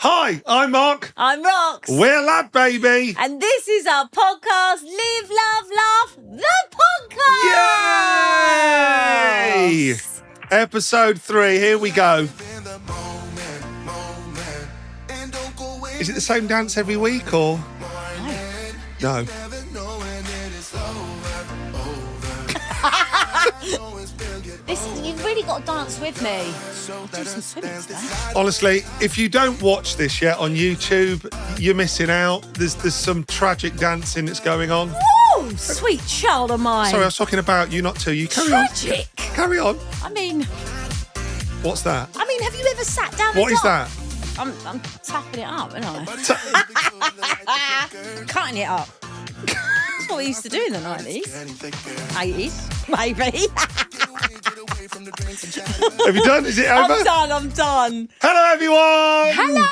Hi, I'm Mark. I'm Rox. We're LadBaby. And this is our podcast, Live, Love, Laugh, the podcast. Yay! Episode 3, here we go. Is it the same dance every week or? No. You've really got to dance with me. I'll do some swimming today. Honestly, if you don't watch this yet on YouTube, you're missing out. There's some tragic dancing that's going on. Woo! Sweet child of mine. Sorry, I was talking about you, not to you. Carry Tragic. on. Carry on. I mean, What's that? have you ever sat down What is that? I'm tapping it up, aren't I? Cutting it up. That's what we used to do in the 90s. 80s, maybe. Have you done? Is it over? I'm done. Hello, everyone. Hello.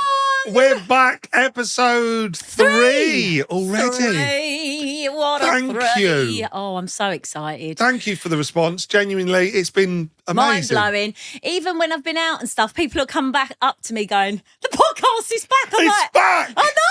We're back, episode 3 already. 3. What a Thank 3. you. Oh, I'm so excited. Thank you for the response. Genuinely, it's been amazing. Mind-blowing. Even when I've been out and stuff, people have come back up to me going, the podcast is back. I'm It's like, back. I know.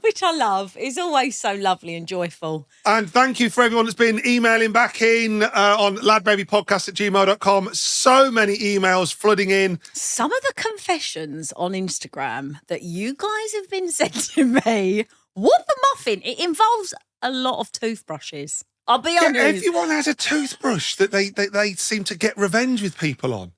Which I love. It's always so lovely and joyful. And thank you for everyone that's been emailing back in on ladbabypodcast@gmail.com. So many emails flooding in. Some of the confessions on Instagram that you guys have been sending me, what the muffin? It involves a lot of toothbrushes. I'll be honest. Everyone has a toothbrush that they seem to get revenge with people on.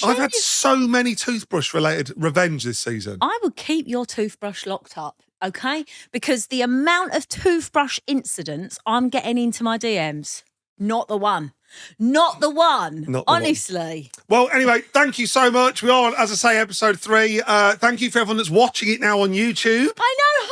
I've had so many toothbrush-related revenge this season. I would keep your toothbrush locked up, okay? Because the amount of toothbrush incidents I'm getting into my DMs, not the one. Not the one. Honestly. Well, anyway, thank you so much. We are on, as I say, episode 3. Thank you for everyone that's watching it now on YouTube. I know, hi.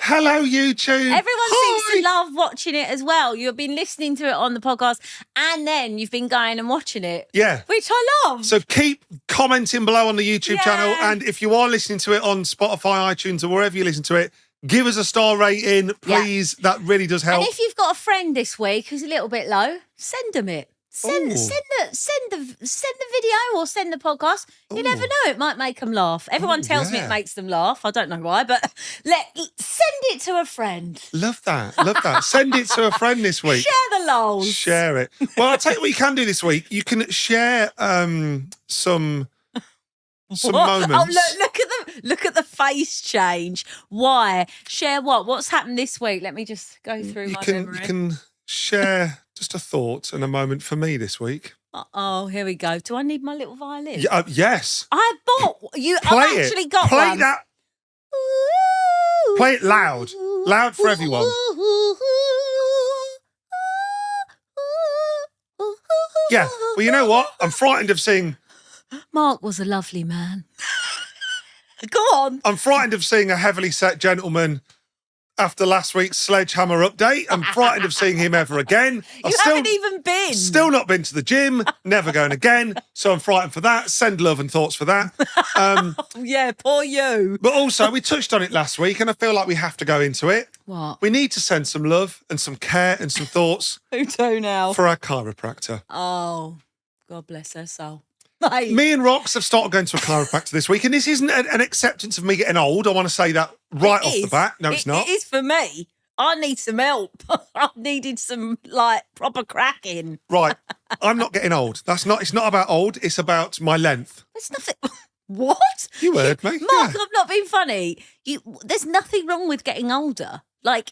Hello, YouTube. Everyone seems to love watching it as well. You've been listening to it on the podcast and then you've been going and watching it. Yeah. Which I love. So keep commenting below on the YouTube channel. And if you are listening to it on Spotify, iTunes, or wherever you listen to it, give us a star rating, please. Yeah. That really does help. And if you've got a friend this week who's a little bit low, send them it. Send the video or send the podcast. You never know, it might make them laugh. Everyone tells me it makes them laugh. I don't know why, but send it to a friend. Love that. Send it to a friend this week. Share the lols. Share it. Well, I'll tell you what you can do this week. You can share some moments. Oh, look at the face change. Why? Share what? What's happened this week? Let me just go through my memory. You can share just a thought and a moment for me this week. Oh, here we go. Do I need my little violin? Yes. I bought you. I've actually got Play one. That. Play it loud. Loud for everyone. Yeah. Well, you know what? I'm frightened of seeing... Mark was a lovely man. Go on. I'm frightened of seeing a heavily set gentleman after last week's Sledgehammer update. I'm frightened of seeing him ever again. You haven't even been. Still not been to the gym, never going again. So I'm frightened for that. Send love and thoughts for that. Yeah, poor you. But also, we touched on it last week and I feel like we have to go into it. What? We need to send some love and some care and some thoughts. Who do now? For our chiropractor. Oh, God bless her soul. Me and Rox have started going to a chiropractor this week, and this isn't an acceptance of me getting old. I want to say that right off the bat. No, it's not. It is for me. I need some help. I've needed some, proper cracking. Right. I'm not getting old. It's not about old. It's about my length. There's nothing... What? You heard me. Mark, I'm not being funny. There's nothing wrong with getting older.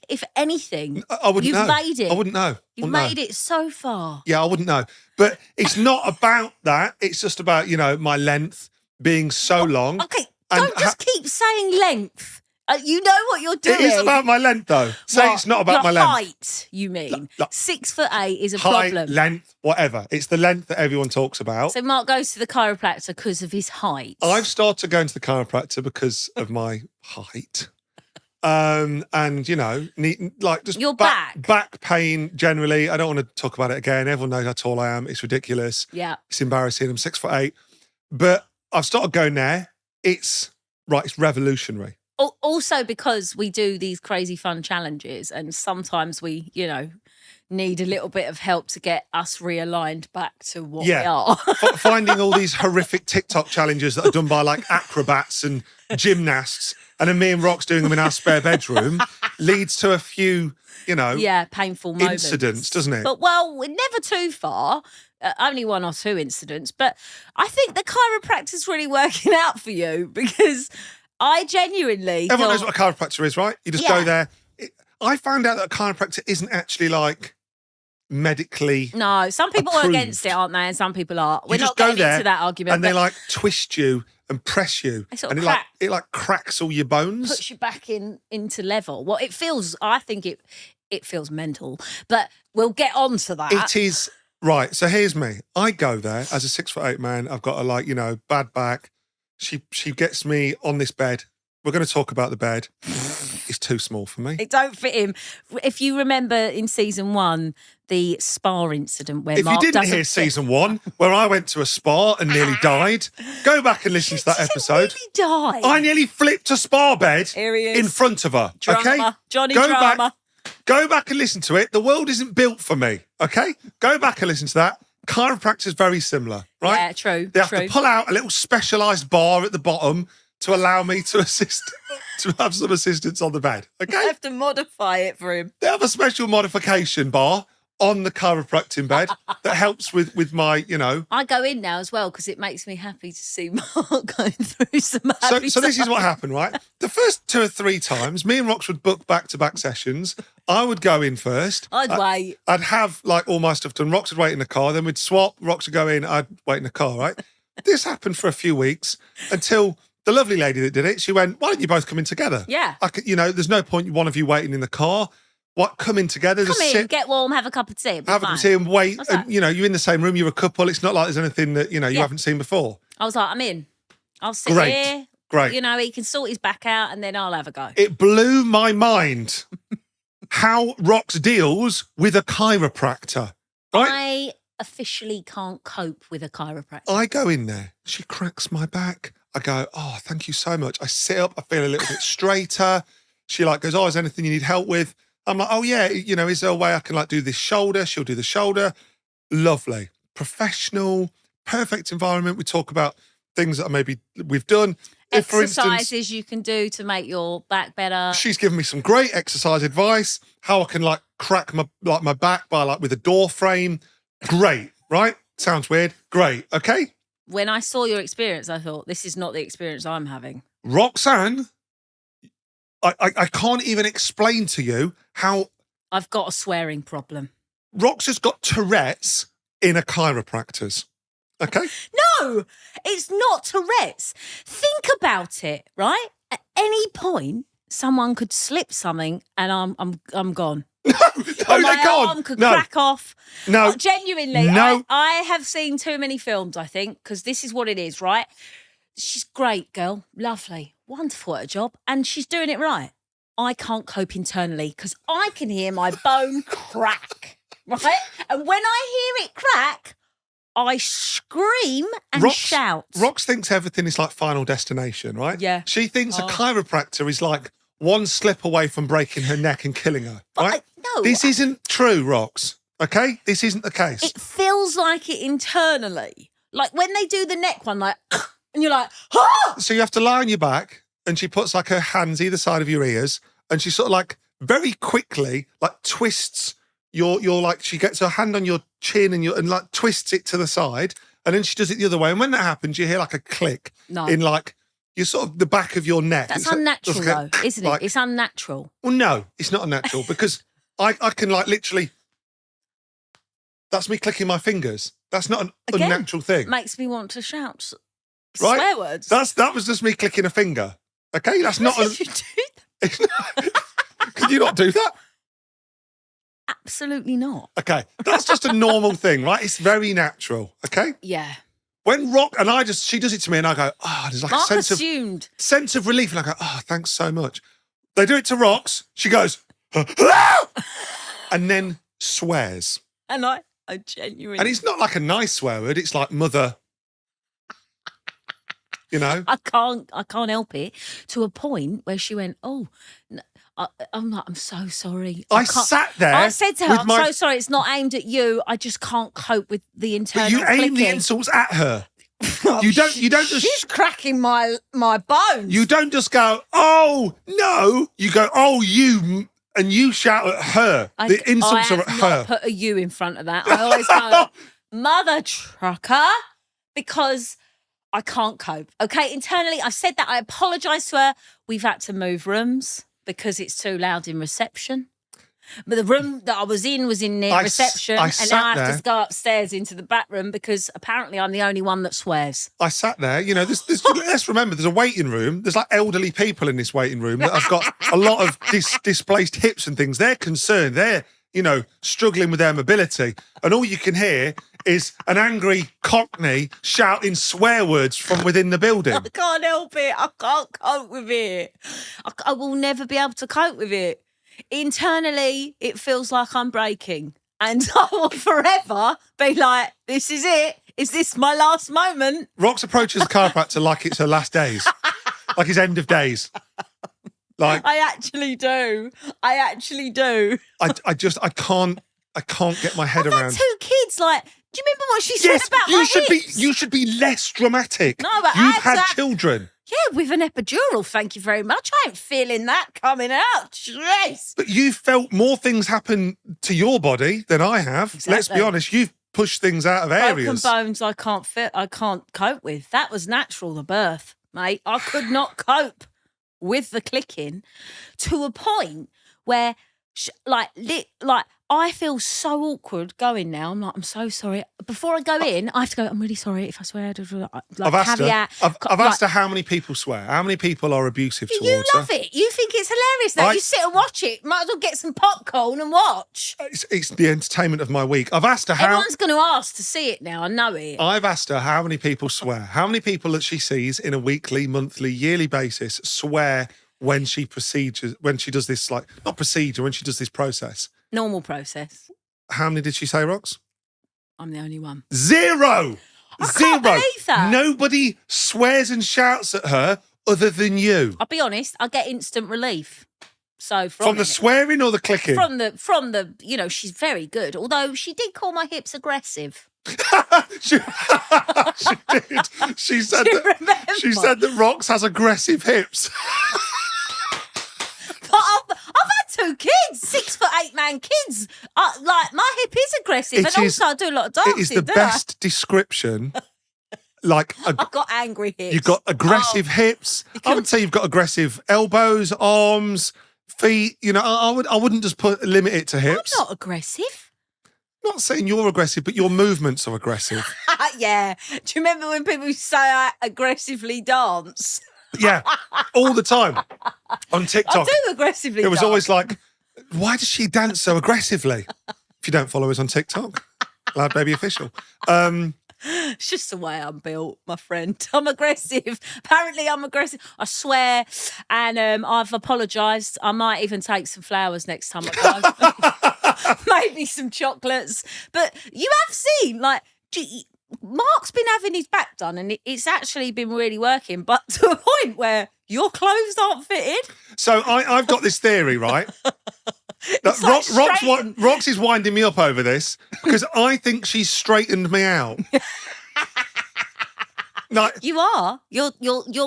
If anything, I wouldn't know. You've made it. I wouldn't know. You've made it so far. Yeah, I wouldn't know. But it's not about that. It's just about, my length being so long. Okay, don't just keep saying length. You know what you're doing. It is about my length, though. Say it's not about my length. Height, you mean. 6'8" is a problem. Height, length, whatever. It's the length that everyone talks about. So Mark goes to the chiropractor because of his height. I've started going to the chiropractor because of my height. And just your back pain generally. I don't want to talk about it again. Everyone knows how tall I am. It's ridiculous. Yeah, it's embarrassing. I'm 6'8", but I've started going there. It's revolutionary. Also because we do these crazy fun challenges, and sometimes we, need a little bit of help to get us realigned back to what we are. Finding all these horrific TikTok challenges that are done by like acrobats and gymnasts, and then me and Rox doing them in our spare bedroom leads to a few, painful moments. Incidents, doesn't it? But we're never too far. Only 1 or 2 incidents. But I think the chiropractor's really working out for you, because I genuinely Everyone knows what a chiropractor is, right? You just go there. I found out that a chiropractor isn't actually like medically No, some people approved. are against it, aren't they? And some people are. We're just not go getting there into that argument. and they like twist you and press you, sort and of it like cracks all your bones. puts you back into level. Well, it feels. I think it feels mental, but we'll get on to that. It is right. So here's me. I go there as a 6'8" man. I've got a bad back. She gets me on this bed. We're going to talk about the bed. It's too small for me. It don't fit him. If you remember in season 1, the spa incident where If Mark you didn't doesn't hear fit- season 1, where I went to a spa and nearly died, go back and listen to that episode. Die. I nearly flipped a spa bed Here he is. in front of her. Drama. Okay, Johnny go Drama. Go back and listen to it. The world isn't built for me. Okay, go back and listen to that. Chiropractor's very similar, right? Yeah, true. They have true. to pull out a little specialised bar at the bottom to allow me to to have some assistance on the bed. I Okay, have to modify it for him. they have a special modification bar on the chiropractic bed that helps with my, I go in now as well because it makes me happy to see Mark going through some happy So this is stuff. what happened, right? The first 2 or 3 times, me and Rox would book back-to-back sessions. I would go in first. I'd wait. I'd have like all my stuff done. Rox would wait in the car. Then we'd swap. Rox would go in. I'd wait in the car, right? This happened for a few weeks until the lovely lady that did it, she went, why don't you both come in together? Yeah. There's no point one of you waiting in the car. What, come in together, Come just in, sit, get warm, have a cup of tea. have a cup of tea and wait. What's And, that? you're in the same room, you're a couple. It's not like there's anything that, you haven't seen before. I was like, I'm in. I'll sit Great. here. Great. He can sort his back out and then I'll have a go. It blew my mind how Rox deals with a chiropractor. Right? I officially can't cope with a chiropractor. I go in there. She cracks my back. I go, oh, thank you so much. I sit up. I feel a little bit straighter. She goes, oh, is there anything you need help with? I'm like, oh, yeah. Is there a way I can do this shoulder? She'll do the shoulder. Lovely. Professional. Perfect environment. We talk about things that maybe we've done. If, for Exercises instance, you can do to make your back better. she's given me some great exercise advice, how I can crack my back by with a door frame. Great, right? Sounds weird. Great. Okay. When I saw your experience, I thought, this is not the experience I'm having. Roxanne, I can't even explain to you how I've got a swearing problem. Rox has got Tourette's in a chiropractor's. Okay? No, it's not Tourette's. Think about it, right? At any point, someone could slip something and I'm gone. No, Or my they're gone. arm could No. crack off. No. Genuinely, No. I have seen too many films, I think, because this is what it is, right? She's great, girl. Lovely. Wonderful at her job. And she's doing it right. I can't cope internally because I can hear my bone crack, right? And when I hear it crack, I scream and shout. Rox thinks everything is like Final Destination, right? Yeah. She thinks a Oh. chiropractor is like one slip away from breaking her neck and killing her, right? No, This isn't true, Rox. Okay? This isn't the case. it feels like it internally. Like when they do the neck one, and you're like, ah! So you have to lie on your back and she puts her hands either side of your ears and she sort of very quickly twists your she gets her hand on your chin and twists it to the side and then she does it the other way. And when that happens, you hear a click No. in you're sort of the back of your neck. That's It's unnatural just though, isn't it? It's unnatural. Well, no, it's not unnatural because I can literally, that's me clicking my fingers. That's not an Again, unnatural thing. Makes me want to shout Right? swear words. That was just me clicking a finger. Okay? That's not, Did you do that? it's not can you not do that? Absolutely not. Okay, that's just a normal thing, right? It's very natural, okay? Yeah. When she does it to me and I go, oh, there's a Mark sense assumed. of relief. And I go, oh, thanks so much. They do it to Rox. She goes, and then swears. And I genuinely. And it's not like a nice swear word. It's like mother. you know. I can't help it, to a point where she went, oh, no. I'm like, I'm so sorry. I sat there. I said to her, with I'm so sorry. It's not aimed at you. I just can't cope with the internal But you aim the clicking. insults at her. You don't just. She's cracking my bones. You don't just go, oh no. You go, oh you, and you shout at her. The insults are at her. I have not put a you in front of that. I always go, mother trucker, because I can't cope. Okay, internally, I've said that. I apologise to her. We've had to move rooms because it's too loud in reception. But the room that I was in near reception, and now I have to go upstairs into the back room because apparently I'm the only one that swears. I sat there, you know, let's remember, there's a waiting room. There's like elderly people in this waiting room that have got a lot of displaced hips and things. They're concerned. They're, you know, struggling with their mobility. And all you can hear is an angry Cockney shouting swear words from within the building. I can't help it. I can't cope with it. I will never be able to cope with it. Internally, it feels like I'm breaking. And I will forever be like, this is it. Is this my last moment? Rox approaches the chiropractor like it's her last days, like his end of days. Like I actually do. I can't get my head I've around. had 2 kids. Like, do you remember what she said about my hips? You should be less dramatic. No, but you've had children. Yeah, with an epidural, thank you very much. I ain't feeling that coming out. Jeez. But you've felt more things happen to your body than I have. Exactly. Let's be honest, you've pushed things out of areas. Broken bones I can't cope with. That was natural, the birth, mate. I could not cope with the clicking to a point where, I feel so awkward going now. I'm like, I'm so sorry. Before I go in, I have to go, I'm really sorry if I swear. I've asked her how many people swear. How many people are abusive towards her? You love it. You think it's hilarious now. You sit and watch it. Might as well get some popcorn and watch. It's the entertainment of my week. I've asked her how... Everyone's going to ask to see it now. I know it. I've asked her how many people swear. How many people that she sees in a weekly, monthly, yearly basis swear when she does this, like, not procedure, when she does this process. Normal process. How many did she say, Rox? I'm the only one. 0! I can't believe that. Nobody swears and shouts at her other than you. I'll be honest, I get instant relief. So from the swearing or the clicking? From the, you know, she's very good. Although she did call my hips aggressive. she did. She said that Rox has aggressive hips. But I've had 2 kids, 6'8" kids. Like, my hip is aggressive, also I do a lot of dancing. It is the best description. Like I've got angry hips. You've got aggressive hips. I would say you've got aggressive elbows, arms, feet. You know, I wouldn't just limit it to hips. I'm not aggressive. I'm not saying you're aggressive, but your movements are aggressive. Yeah. Do you remember when people say I aggressively dance? Yeah, all the time on TikTok. I do aggressively. It was always like, why does she dance so aggressively? If you don't follow us on TikTok, LadBaby Official. It's just the way I'm built, my friend. I'm aggressive. Apparently, I'm aggressive. I swear, and I've apologised. I might even take some flowers next time I go. Maybe some chocolates. But you have seen, like, Mark's been having his back done and it's actually been really working, but to a point where your clothes aren't fitted. So I've got this theory, right? Rox is winding me up over this because I think she's straightened me out. Like, you are. You're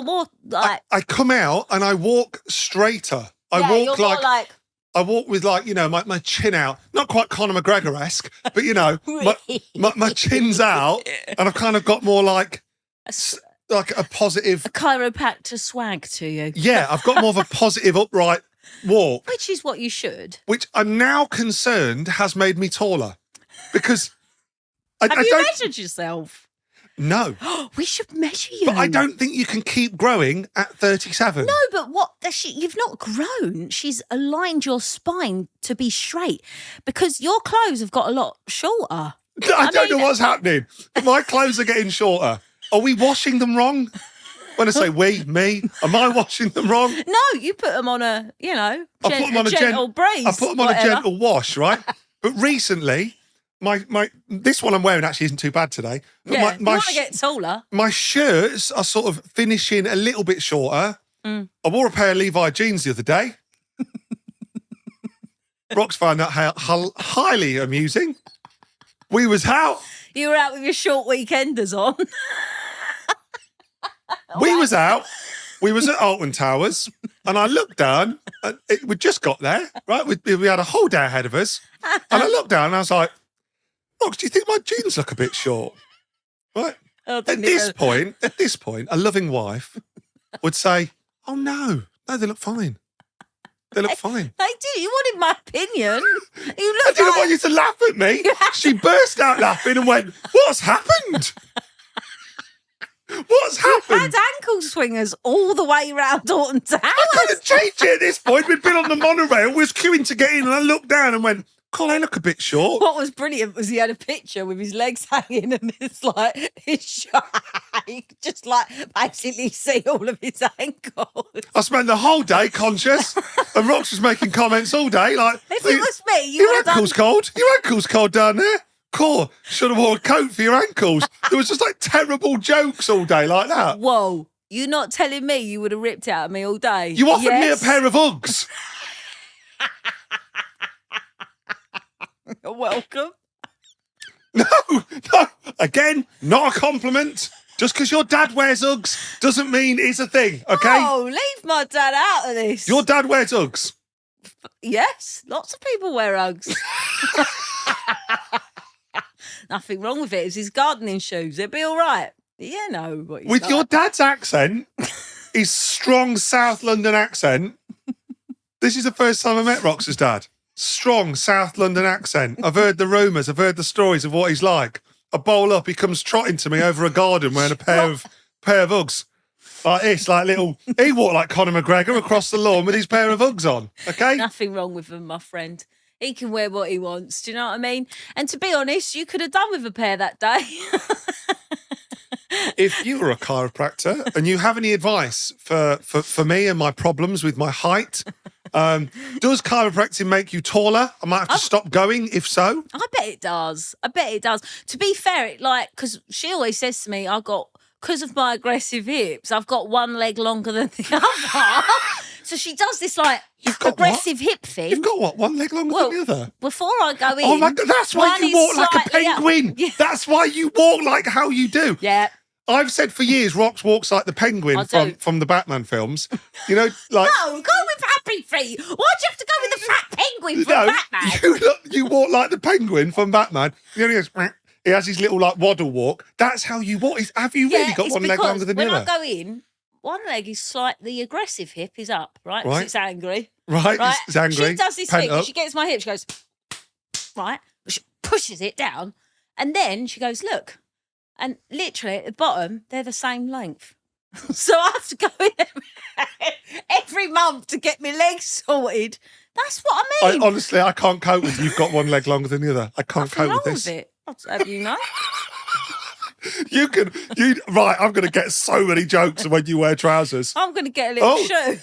more like... I come out and I walk straighter. I walk with, like, you know, my chin out. Not quite Conor McGregor-esque, but, you know, my chin's out and I've kind of got more like a positive... A chiropractor swag to you. Yeah, I've got more of a positive, upright walk. Which is what you should. Which I'm now concerned has made me taller. Because... Have you measured yourself? No. We should measure you. But I don't think you can keep growing at 37. No, but you've not grown. She's aligned your spine to be straight because your clothes have got a lot shorter. I don't know what's happening. My clothes are getting shorter. Are we washing them wrong? When I say me, am I washing them wrong? No, you put them on a gentle breeze. I put them on a gentle wash, right? But recently... this one I'm wearing actually isn't too bad today. But Yeah, you want to get taller. My shirts are sort of finishing a little bit shorter. I wore a pair of Levi jeans the other day. Rox found that highly amusing. We was out. You were out with your short weekenders on. We was out. We was at Alton Towers, and I looked down. And we just got there, right? We had a whole day ahead of us, and I looked down and I was like, "Rox, do you think my jeans look a bit short?" Right? At this point, a loving wife would say, "Oh no, they look fine. They look fine." They do. You wanted my opinion. I didn't want you to laugh at me. She burst out laughing and went, "What's happened? What's happened?" Had ankle swingers all the way around Alton Towers. I couldn't change it at this point. We'd been on the monorail, we was queuing to get in, and I looked down and went, "God, they look a bit short." What was brilliant was he had a picture with his legs hanging and it's like his shirt. You could just like basically see all of his ankles. I spent the whole day conscious, and Rox was making comments all day like, If it was me, you "Your would have ankle's cold. Your ankle's cold down there. Cool. Should have worn a coat for your ankles." There was just like terrible jokes all day like that. Whoa, you're not telling me you would have ripped out of me all day? You offered me a pair of Uggs. You're welcome. No. Again, not a compliment. Just because your dad wears Uggs doesn't mean it's a thing, okay? Oh, leave my dad out of this. Your dad wears Uggs. Yes, lots of people wear Uggs. Nothing wrong with it. It's his gardening shoes. They'll be all right. You know what he's With like. your dad's accent, his strong South London accent, this is the first time I met Rox's dad. Strong South London accent. I've heard the rumours. I've heard the stories of what he's like. I bowl up, he comes trotting to me over a garden wearing a pair of Uggs. Like this, like little... He walked like Conor McGregor across the lawn with his pair of Uggs on, okay? Nothing wrong with them, my friend. He can wear what he wants. Do you know what I mean? And to be honest, you could have done with a pair that day. If you were a chiropractor and you have any advice for me and my problems with my height, does chiropractic make you taller? I might have to stop going, if so. I bet it does. To be fair, because she always says to me, because of my aggressive hips, I've got one leg longer than the other. So she does this aggressive hip thing. You've got what? One leg longer than the other? Before I go in. Oh my God, that's why you walk like a penguin. Yeah. That's why you walk like how you do. Yeah. I've said for years, Rox walks like the penguin from the Batman films. You know, like... No, go with Happy Feet. Why'd you have to go with the fat penguin from Batman? You walk like the penguin from Batman. He only goes... He has his little waddle walk. That's how you walk. Have you really got one leg longer than the other? When I go in, one leg is the aggressive hip is up, right? Because it's angry. Right, it's angry. She does this thing. She gets my hip. She goes, right. She pushes it down. And then she goes, look. And literally at the bottom, they're the same length. So I have to go in every month to get my legs sorted. That's what I mean. Honestly, I can't cope with you've got one leg longer than the other. I can't cope with this. With it. I'll have you know. Right, I'm going to get so many jokes when you wear trousers. I'm going to get a little shoe.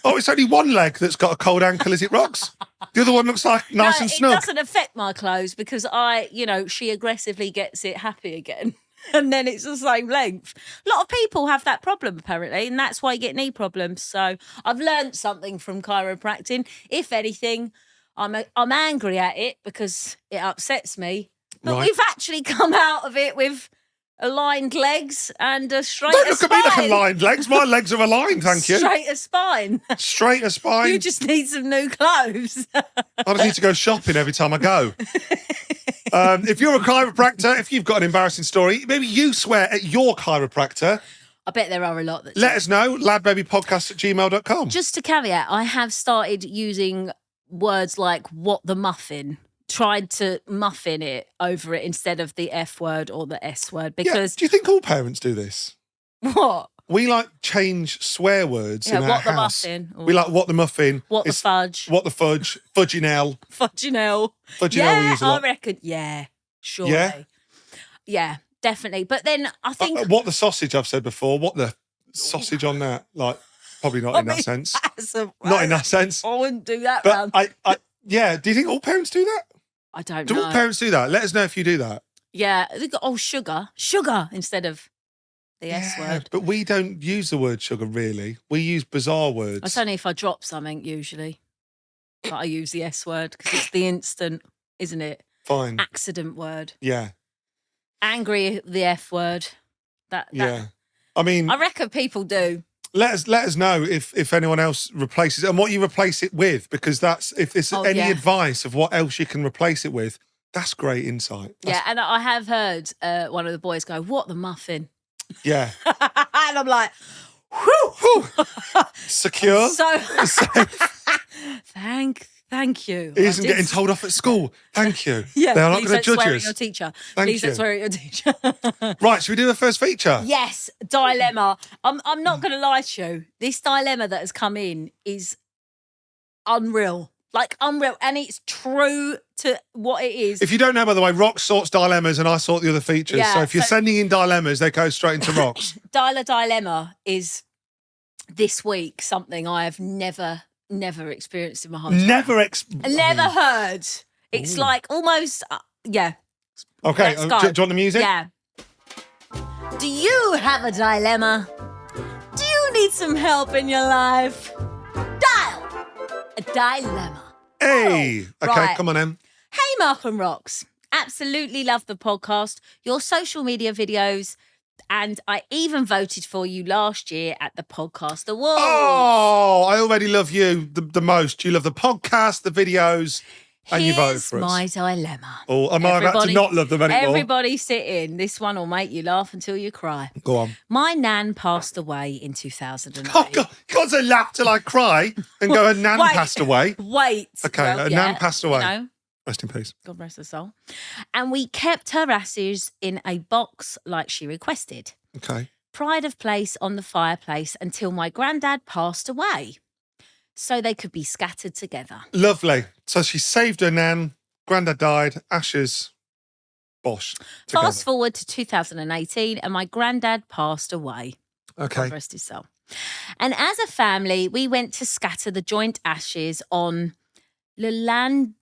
It's only one leg that's got a cold ankle, is it, Rox? The other one looks like nice and snug. It doesn't affect my clothes because she aggressively gets it happy again. And then it's the same length. A lot of people have that problem, apparently, and that's why you get knee problems. So I've learned something from chiropractic. If anything, I'm angry at it because it upsets me. But we've actually come out of it with aligned legs and a straighter spine. Don't look at me like aligned legs. My legs are aligned, thank you. Straighter spine. Straighter spine. You just need some new clothes. I just need to go shopping every time I go. If you're a chiropractor, if you've got an embarrassing story, maybe you swear at your chiropractor. I bet there are a lot that let us know, ladbabypodcast@gmail.com. Just to caveat, I have started using words like what the muffin. Tried to muffin it over it instead of the F word or the S word because... Do you think all parents do this? What? We change swear words in our what house. The muffin. We what the muffin. What the fudge. What the fudge. Fudginell. Fudginell. Fudginell we use a lot. I reckon, surely. Yeah? Yeah, definitely. But then I think... what the sausage I've said before. What the sausage on that. Probably not in that sense. Not in that sense. I wouldn't do that but round. do you think all parents do that? I don't Do know. all parents do that? Let us know if you do that. Yeah, they got sugar instead of the S word. But we don't use the word sugar really. We use bizarre words. It's only if I drop something usually that I use the S word because it's the instant, isn't it? Fine. Accident word. Yeah. Angry, the F word. That I mean, I reckon people do. let us know if anyone else replaces it and what you replace it with, because that's if there's any advice of what else you can replace it with. That's great insight. Yeah, and I have heard one of the boys go, "What the muffin?" Yeah. And I'm like, whew. Secure. So Safe. thank you. He isn't getting told off at school. Thank you. Yeah, they're not please going to don't judge swear us. at your teacher. Thank Please you. don't swear at your teacher. Right, should we do a first feature? Yes, dilemma. I'm not going to lie to you. This dilemma that has come in is unreal. Like unreal. And it's true to what it is. If you don't know, by the way, Rox sorts dilemmas and I sort the other features. Yeah, so if you're sending in dilemmas, they go straight into Rox. Dilemma is this week something I have never experienced in my whole time. Never heard. It's like almost, yeah. Okay, Let's do go. you want the music? Yeah. Do you have a dilemma? Do you need some help in your life? Dial a dilemma. Hey. Oh, Okay, right. come on, Em. Hey, Mark and Rox. Absolutely love the podcast, your social media videos, and I even voted for you last year at the Podcast Awards. Oh, I already love you the most. You love the podcast, the videos, and you vote for us. Here's my dilemma. Oh, am I about to not love them anymore? Everybody sit in. This one will make you laugh until you cry. Go on. My nan passed away in 2008. Oh, God. Can't say laugh till I cry and go, her nan passed away. Wait. Okay, her nan passed away. You know, rest in peace. God rest her soul. And we kept her ashes in a box like she requested. Okay. Pride of place on the fireplace until my granddad passed away, so they could be scattered together. Lovely. So she saved her nan, granddad died, ashes, bosh. Together. Fast forward to 2018 and my granddad passed away. Okay. God rest his soul. And as a family, we went to scatter the joint ashes on Llandudno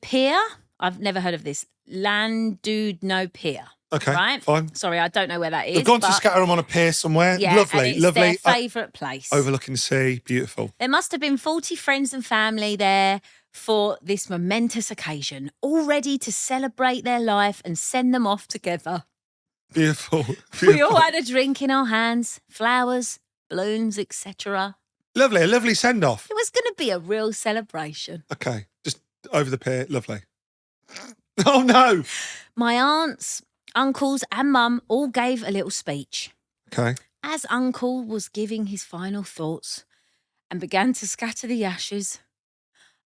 Pier. I've never heard of this. Llandudno Pier. Okay, right? Fine. Sorry, I don't know where that is. They've gone to scatter them on a pier somewhere. Yeah, lovely, and it's lovely. their favourite place. Overlooking the sea, beautiful. There must have been 40 friends and family there for this momentous occasion, all ready to celebrate their life and send them off together. Beautiful. We all had a drink in our hands, flowers, balloons, etc. Lovely, a lovely send-off. It was going to be a real celebration. Okay, just over the pier, lovely. Oh, no. My aunts, uncles and mum all gave a little speech. Okay. As uncle was giving his final thoughts and began to scatter the ashes,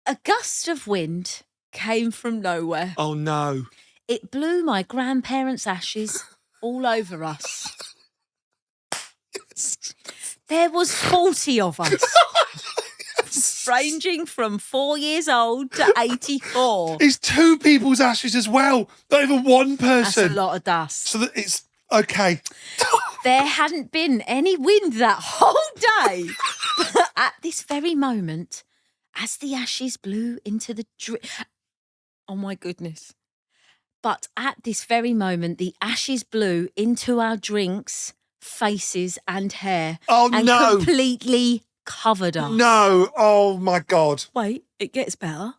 a gust of wind came from nowhere. Oh, no. It blew my grandparents' ashes all over us. Yes. There was 40 of us. Ranging from 4 years old to 84. It's two people's ashes as well. Not even one person. That's a lot of dust. So that it's okay. There hadn't been any wind that whole day. But at this very moment, as the ashes blew into the oh my goodness. But at this very moment, the ashes blew into our drinks, faces and hair. Oh, and no. completely covered us. No. Oh, my God. Wait, it gets better.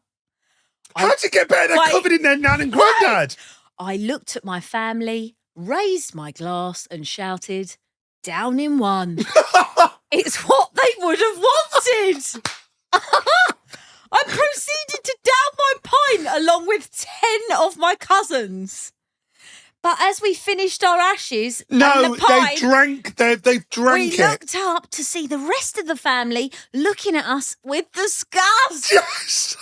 How'd it get better? They're covered in their nan and granddad. I looked at my family, raised my glass and shouted, down in one. It's what they would have wanted. I proceeded to down my pint along with 10 of my cousins. But as we finished our ashes, No, and the pint, they've drank we it. looked up to see the rest of the family looking at us with disgust. Yes.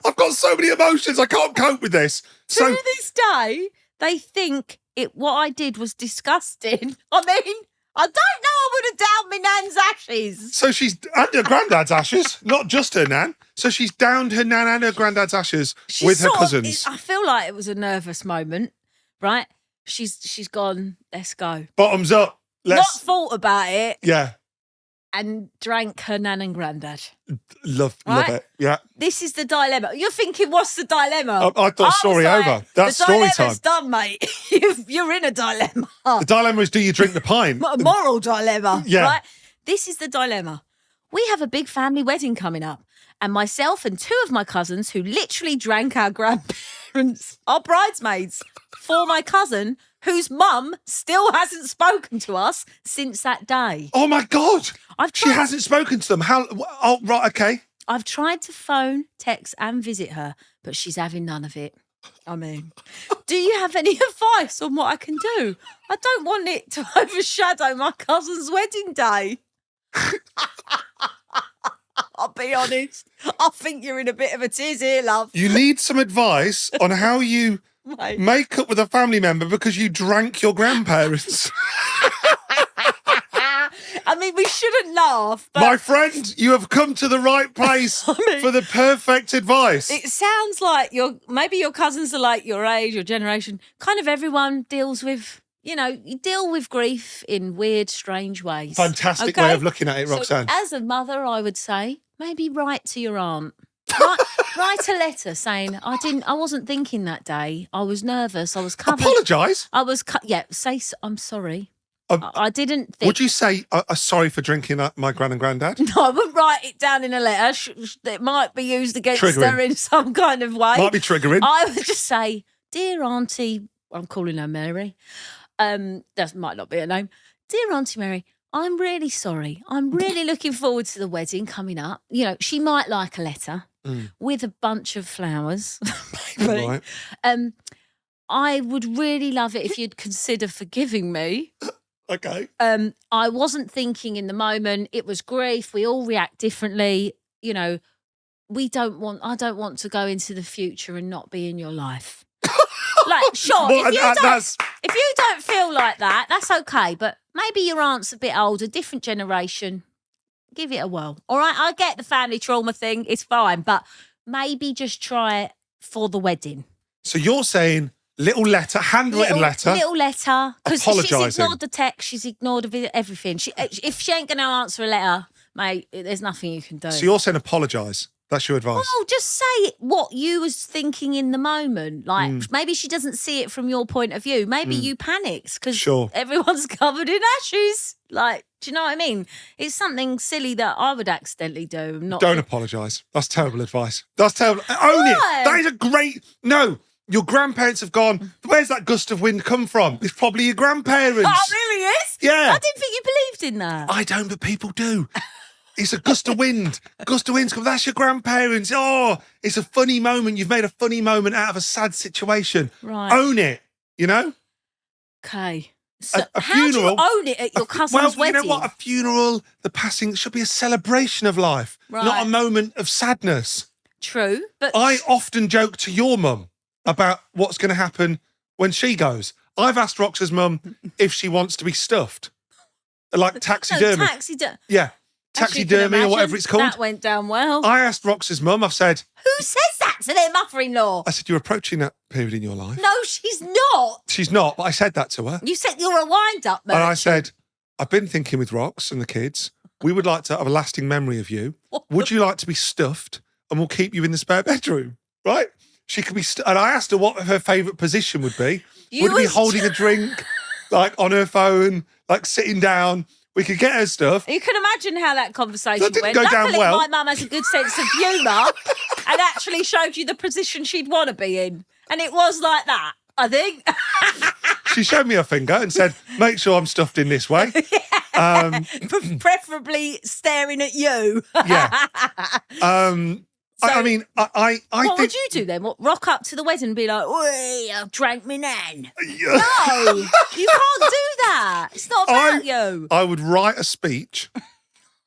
I've got so many emotions. I can't cope with this. So To this day, they think what I did was disgusting. I mean, I don't know I would have downed my nan's ashes. So she's and her granddad's ashes, not just her nan. So she's downed her nan and her granddad's ashes with her cousins. I feel like it was a nervous moment, right? She's gone, let's go. Bottoms up. Not thought about it. Yeah. and drank her nan and granddad. Love Right? it. Yeah. This is the dilemma. You're thinking, what's the dilemma? I thought story was like, over. That's the story dilemma's time. done, mate. You're in a dilemma. The dilemma is, do you drink the pint? A moral dilemma. Yeah. Right? This is the dilemma. We have a big family wedding coming up, and myself and 2 of my cousins, who literally drank our grandparents, are bridesmaids for my cousin, whose mum still hasn't spoken to us since that day. Oh my God. She tried- hasn't spoken to them. How? Oh, right. Okay. I've tried to phone, text, and visit her, but she's having none of it. I mean, do you have any advice on what I can do? I don't want it to overshadow my cousin's wedding day. I'll be honest. I think you're in a bit of a tiz here, love. You need some advice on how you Mate. make up with a family member because you drank your grandparents. I mean, we shouldn't laugh, but My friend, you have come to the right place mean- for the perfect advice. it sounds like maybe your cousins are like your age, your generation. Kind of everyone deals with, you deal with grief in weird, strange ways. Fantastic Okay? way of looking at it, So Roxanne. as a mother, I would say maybe write to your aunt. Write a letter saying I wasn't thinking that day. I was nervous. I was covered. Apologise. I was I'm sorry. Um, I didn't think. Would you say, sorry for drinking my gran and granddad? No, I wouldn't write it down in a letter. It might be used against her Triggering. in some kind of way. Might be triggering. I would just say, dear Auntie, I'm calling her Mary. That might not be her name. Dear Auntie Mary, I'm really sorry. I'm really looking forward to the wedding coming up. She might like a letter with a bunch of flowers. Maybe. Right. I would really love it if you'd consider forgiving me. Okay. I wasn't thinking in the moment. It was grief. We all react differently. I don't want to go into the future and not be in your life. Like, sure, Well, if you don't feel like that, that's okay. But maybe your aunt's a bit older, different generation. Give it a whirl. All right, I get the family trauma thing. It's fine. But maybe just try it for the wedding. So you're saying little letter, handwritten letter. Little letter. Because she's Apologising. ignored the text. She's ignored everything. If she ain't going to answer a letter, mate, there's nothing you can do. So you're saying apologise. That's your advice. Well, just say what you was thinking in the moment. Like, maybe she doesn't see it from your point of view. Maybe you panicked because Sure. everyone's covered in ashes. Like, do you know what I mean? It's something silly that I would accidentally do. Don't apologise. That's terrible advice. That's terrible. Own it. That is a great... No, your grandparents have gone, where's that gust of wind come from? It's probably your grandparents. Oh, it really is? Yeah. I didn't think you believed in that. I don't, but people do. It's a gust of wind. Gust of wind's come. That's your grandparents. Oh, it's a funny moment. You've made a funny moment out of a sad situation. Right. Own it, Okay. So A how do you funeral- own it at your cousin's Well, you wedding? know what? A funeral, the passing, should be a celebration of life, not Right. a moment of sadness. True, but I often joke to your mum about what's going to happen when she goes. I've asked Rox's mum if she wants to be stuffed. Like taxidermy. Yeah. Taxidermy or whatever it's called. That went down well. I asked Rox's mum, I've said, Who says that to their mother-in-law? I said, you're approaching that period in your life. No, she's not. She's not, but I said that to her. You said you're a wind-up man. And I said, I've been thinking with Rox and the kids, we would like to have a lasting memory of you. Would you like to be stuffed? And we'll keep you in the spare bedroom, right? She could be, and I asked her what her favourite position would be. Would it be holding a drink, like on her phone, like sitting down? We could get her stuff. You can imagine how that conversation That didn't went. go down Luckily, well. my mum has a good sense of humour and actually showed you the position she'd want to be in. And it was like that, I think. She showed me her finger and said, make sure I'm stuffed in this way. Preferably staring at you. Yeah. I mean, I What think... would you do then? What, rock up to the wedding and be like, "Oi, I've drank me nan." Yeah. No, you can't do that. It's not about you. I would write a speech,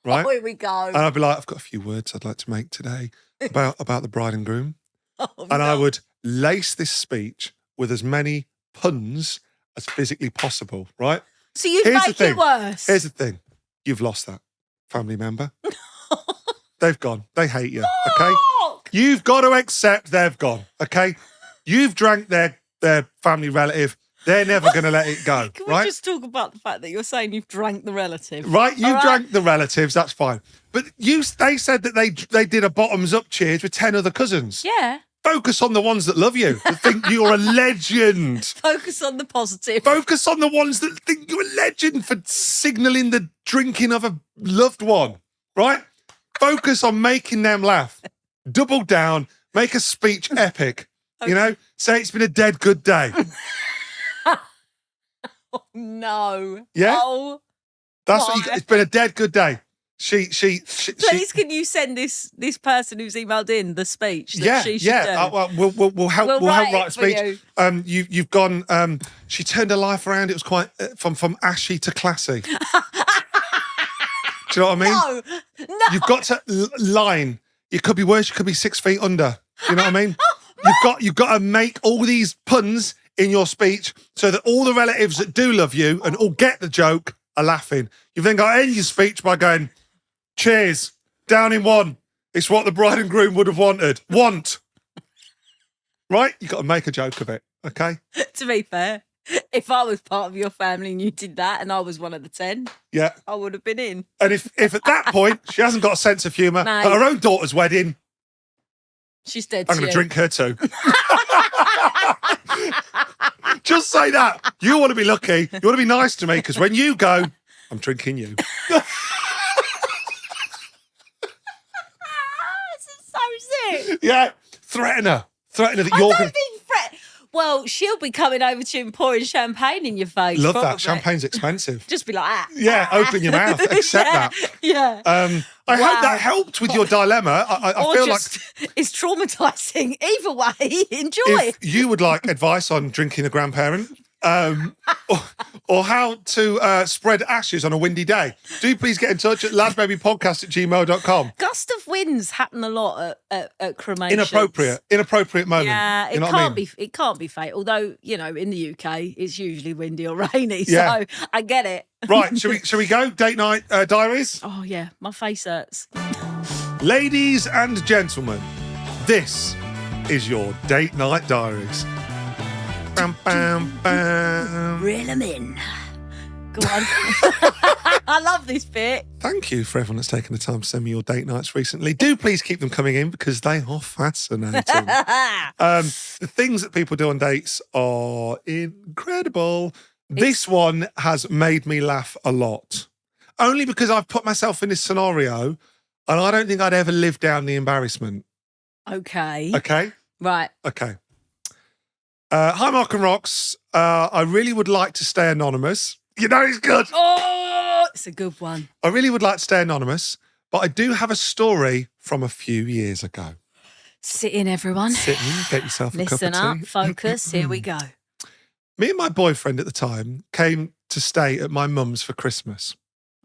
right? Oh, here we go. And I'd be like, I've got a few words I'd like to make today about the bride and groom. Oh, And no. I would lace this speech with as many puns as physically possible, right? So you'd Here's the make thing. it worse. Here's the thing. You've lost that family member. They've gone. They hate you, okay? Mark! You've got to accept they've gone, okay? You've drank their family relative. They're never going to let it go, Can we right? just talk about the fact that you're saying you've drank the relative? Right, you All right. drank the relatives, that's fine. But they said that they did a bottoms-up cheers with 10 other cousins. Yeah. Focus on the ones that love you, that think you're a legend. Focus on the positive. Focus on the ones that think you're a legend for signalling the drinking of a loved one, right? Focus on making them laugh. Double down, make a speech epic. Okay. You know, say it's been a dead good day. No. Yeah? Oh, That's why? it's been a dead good day. She Please, can you send this person who's emailed in the speech that she should do? Well, we'll help. We'll We'll help write write a it for speech. you. You've gone. She turned her life around. It was quite from ashy to classy. Do you know what I mean? No. You've got to line. You could be worse. You could be 6 feet under. Do you know what I mean? You've got to make all these puns in your speech so that all the relatives that do love you and all get the joke are laughing. You've then got to end your speech by going, cheers, down in one. It's what the bride and groom would have wanted. Right? You've got to make a joke of it, okay? To be fair, if I was part of your family and you did that and I was one of the 10, Yeah. I would have been in. And if at that point she hasn't got a sense of humour, No. at her own daughter's wedding, She's dead I'm to going to you. drink her too. Just say that. You want to be lucky. You want to be nice to me because when you go, I'm drinking you. This is so sick. Yeah. Threaten her. Threaten her that I you're don't going to... think Fred. Well, she'll be coming over to you and pouring champagne in your face. Love probably. that. Champagne's expensive. Just be like that. Yeah, open your mouth. Accept yeah, that. Yeah. I Wow. hope that helped with your dilemma. I or feel just, it's traumatizing. Either way, enjoy. like if you would like advice on drinking a grandparent or how to spread ashes on a windy day, do please get in touch at ladbabypodcast@gmail.com. Gust of winds happen a lot at cremation. Inappropriate moment. Yeah, you know what I mean? it can't be fate. Although, you know, in the UK, it's usually windy or rainy. Yeah. So I get it. Right, shall we go? Date night diaries? Oh, yeah, my face hurts. Ladies and gentlemen, this is your date night diaries. Bam, bam, bam. Reel them in. Go on. I love this bit. Thank you for everyone that's taken the time to send me your date nights recently. Do please keep them coming in because they are fascinating. The things that people do on dates are incredible. This one has made me laugh a lot. Only because I've put myself in this scenario and I don't think I'd ever live down the embarrassment. Okay. Okay? Right. Okay. Hi, Mark and Rox. I really would like to stay anonymous. You know it's good. Oh, it's a good one. I really would like to stay anonymous, but I do have a story from a few years ago. Sit in, everyone. Sit in, get yourself a Listen cup of up, tea. focus. Here we go. Me and my boyfriend at the time came to stay at my mum's for Christmas.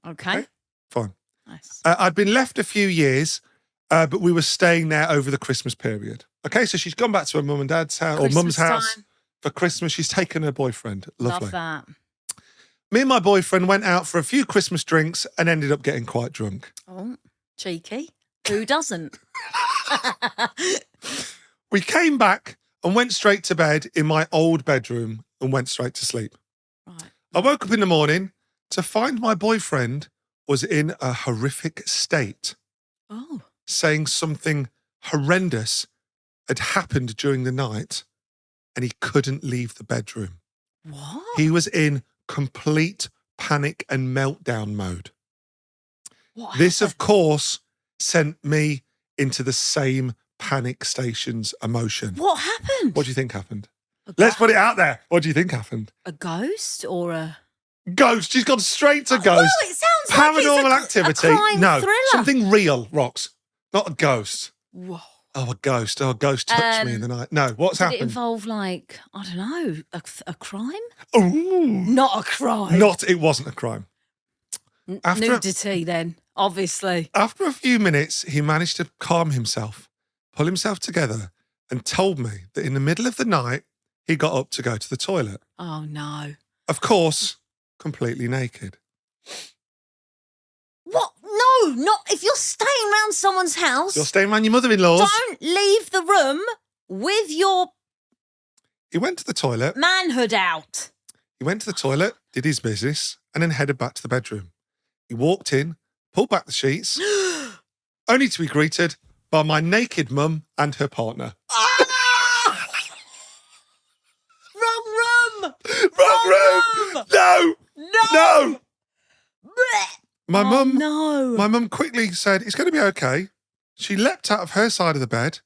Okay. Fine. Nice. I'd been left a few years, but we were staying there over the Christmas period. Okay, so she's gone back to her mum and dad's house or mum's Christmas house time. for Christmas. She's taken her boyfriend. Lovely. Love that. Me and my boyfriend went out for a few Christmas drinks and ended up getting quite drunk. Oh, cheeky. Who doesn't? We came back and went straight to bed in my old bedroom and went straight to sleep. Right. I woke up in the morning to find my boyfriend was in a horrific state, Oh. saying something horrendous had happened during the night and he couldn't leave the bedroom. What? He was in complete panic and meltdown mode. What This, of happened? course, sent me into the same panic station's emotion. What happened? What do you think happened? A Let's go- put it out there. What do you think happened? a ghost or a Ghost. She's gone straight to Well, ghost. it sounds like it's Paranormal a activity. crime No, thriller. something real, Rox. Not a ghost. Whoa. Oh, a ghost. Oh, a ghost touched me in the night. No, what's Did it happened? involve like I don't know a crime? Ooh. Not a crime. It wasn't a crime. after- Nudity then, obviously. After a few minutes, he managed to calm himself, pull himself together, and told me that in the middle of the night, he got up to go to the toilet. Oh no. Of course, completely naked. What? No, not if you're staying around someone's house. You're staying around your mother-in-law's. Don't leave the room with your He went to the toilet. Manhood out. He went to the toilet, did his business, and then headed back to the bedroom. He walked in, pulled back the sheets, only to be greeted by my naked mum and her partner. Wrong room. Wrong room! No! No! My mum, no. My mum quickly said, it's going to be okay. She leapt out of her side of the bed